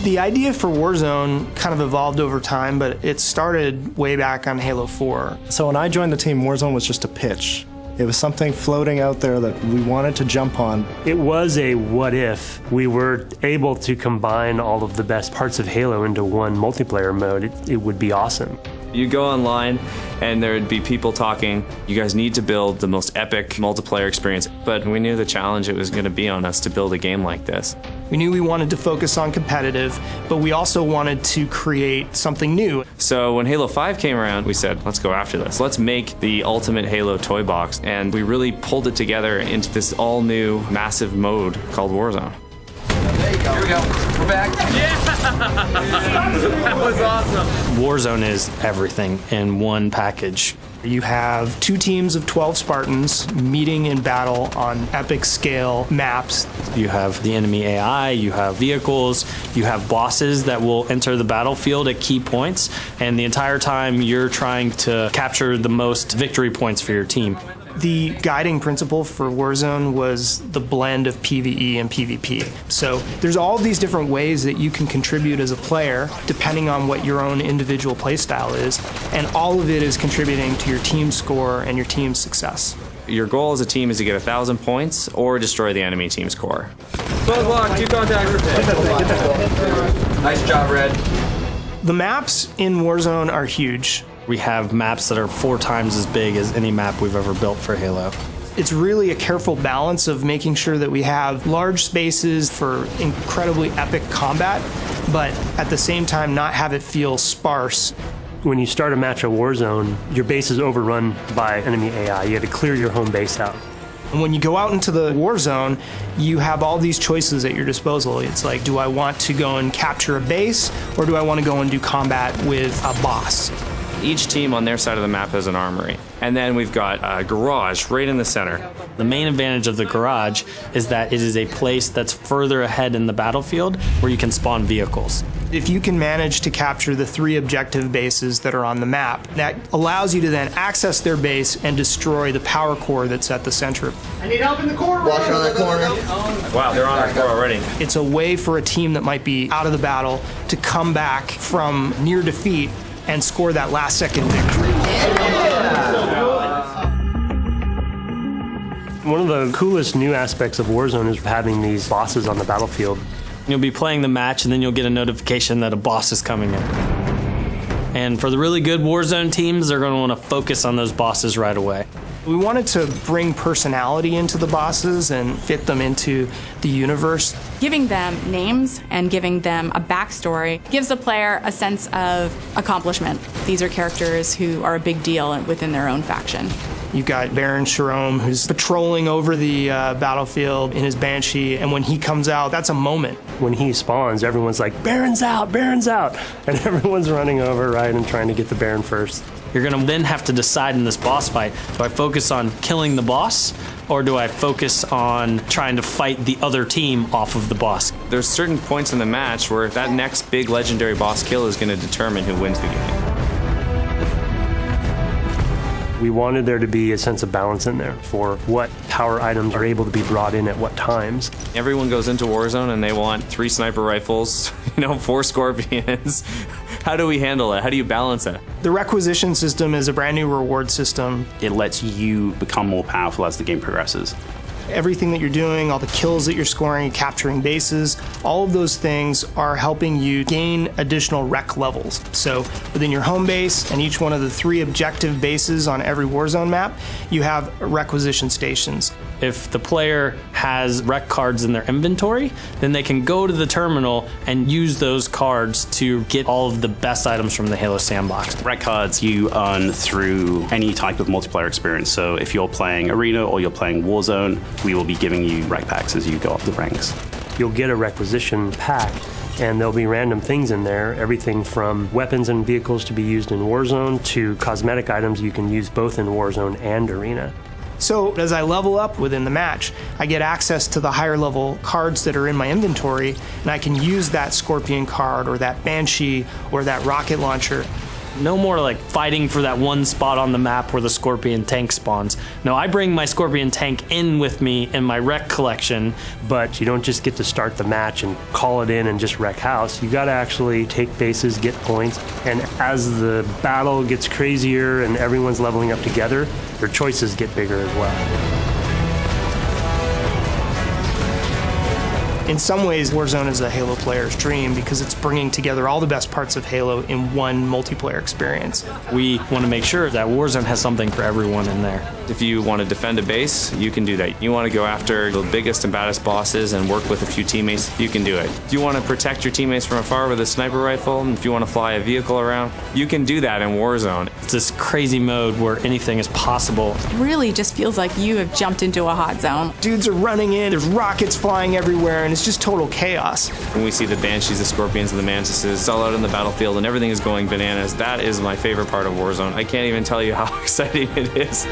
The idea for Warzone kind of evolved over time, but it started way back on Halo 4. So when I joined the team, Warzone was just a pitch. It was something floating out there that we wanted to jump on. It was a what if we were able to combine all of the best parts of Halo into one multiplayer mode. It would be awesome. You go online and there would be people talking, you guys need to build the most epic multiplayer experience. But we knew the challenge it was going to be on us to build a game like this. We knew we wanted to focus on competitive, but we also wanted to create something new. So when Halo 5 came around, we said, let's go after this. Let's make the ultimate Halo toy box. And we really pulled it together into this all new massive mode called Warzone. There you go. Here we go. We're back. Yeah! That was awesome. Warzone is everything in one package. You have 2 teams of 12 Spartans meeting in battle on epic scale maps. You have the enemy AI, you have vehicles, you have bosses that will enter the battlefield at key points, and the entire time you're trying to capture the most victory points for your team. The guiding principle for Warzone was the blend of PvE and PvP. So there's all these different ways that you can contribute as a player depending on what your own individual playstyle is, and all of it is contributing to your team's score and your team's success. Your goal as a team is to get 1,000 points or destroy the enemy team's core. Both locked, 2 contacts. Nice job, Red. The maps in Warzone are huge. We have maps that are 4 times as big as any map we've ever built for Halo. It's really a careful balance of making sure that we have large spaces for incredibly epic combat, but at the same time not have it feel sparse. When you start a match of Warzone, your base is overrun by enemy AI. You have to clear your home base out. And when you go out into the war zone, you have all these choices at your disposal. It's like, do I want to go and capture a base, or do I want to go and do combat with a boss? Each team on their side of the map has an armory. And then we've got a garage right in the center. The main advantage of the garage is that it is a place that's further ahead in the battlefield where you can spawn vehicles. If you can manage to capture the 3 objective bases that are on the map, that allows you to then access their base and destroy the power core that's at the center. I need help in the corner. Watch on that corner. Wow, they're on our core already. It's a way for a team that might be out of the battle to come back from near defeat and score that last second victory. One of the coolest new aspects of Warzone is having these bosses on the battlefield. You'll be playing the match and then you'll get a notification that a boss is coming in. And for the really good Warzone teams, they're going to want to focus on those bosses right away. We wanted to bring personality into the bosses and fit them into the universe. Giving them names and giving them a backstory gives the player a sense of accomplishment. These are characters who are a big deal within their own faction. You've got Baron Sharom, who's patrolling over the battlefield in his Banshee, and when he comes out, that's a moment. When he spawns, everyone's like, Baron's out, Baron's out! And everyone's running over, right, and trying to get the Baron first. You're going to then have to decide in this boss fight, do I focus on killing the boss, or do I focus on trying to fight the other team off of the boss? There's certain points in the match where that next big legendary boss kill is going to determine who wins the game. We wanted there to be a sense of balance in there for what power items are able to be brought in at what times. Everyone goes into Warzone and they want 3 sniper rifles, 4 scorpions. How do we handle it? How do you balance it? The requisition system is a brand new reward system. It lets you become more powerful as the game progresses. Everything that you're doing, all the kills that you're scoring, capturing bases, all of those things are helping you gain additional rec levels. So within your home base and each one of the 3 objective bases on every Warzone map, you have requisition stations. If the player has rec cards in their inventory, then they can go to the terminal and use those cards to get all of the best items from the Halo sandbox. Rec cards you earn through any type of multiplayer experience. So if you're playing Arena or you're playing Warzone, we will be giving you rec packs as you go up the ranks. You'll get a requisition pack, and there'll be random things in there, everything from weapons and vehicles to be used in Warzone to cosmetic items you can use both in Warzone and Arena. So as I level up within the match, I get access to the higher level cards that are in my inventory, and I can use that Scorpion card or that Banshee or that rocket launcher No more like fighting for that one spot on the map where the Scorpion tank spawns. No, I bring my Scorpion tank in with me in my wreck collection. But you don't just get to start the match and call it in and just wreck house. You got to actually take bases, get points, and as the battle gets crazier and everyone's leveling up together, your choices get bigger as well. In some ways, Warzone is a Halo player's dream because it's bringing together all the best parts of Halo in one multiplayer experience. We want to make sure that Warzone has something for everyone in there. If you want to defend a base, you can do that. You want to go after the biggest and baddest bosses and work with a few teammates, you can do it. If you want to protect your teammates from afar with a sniper rifle, if you want to fly a vehicle around, you can do that in Warzone. It's this crazy mode where anything is possible. It really just feels like you have jumped into a hot zone. Dudes are running in, there's rockets flying everywhere, and it's just total chaos. When we see the Banshees, the Scorpions, and the Mantises all out in the battlefield and everything is going bananas, that is my favorite part of Warzone. I can't even tell you how exciting it is.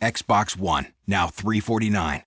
Xbox One, now $349.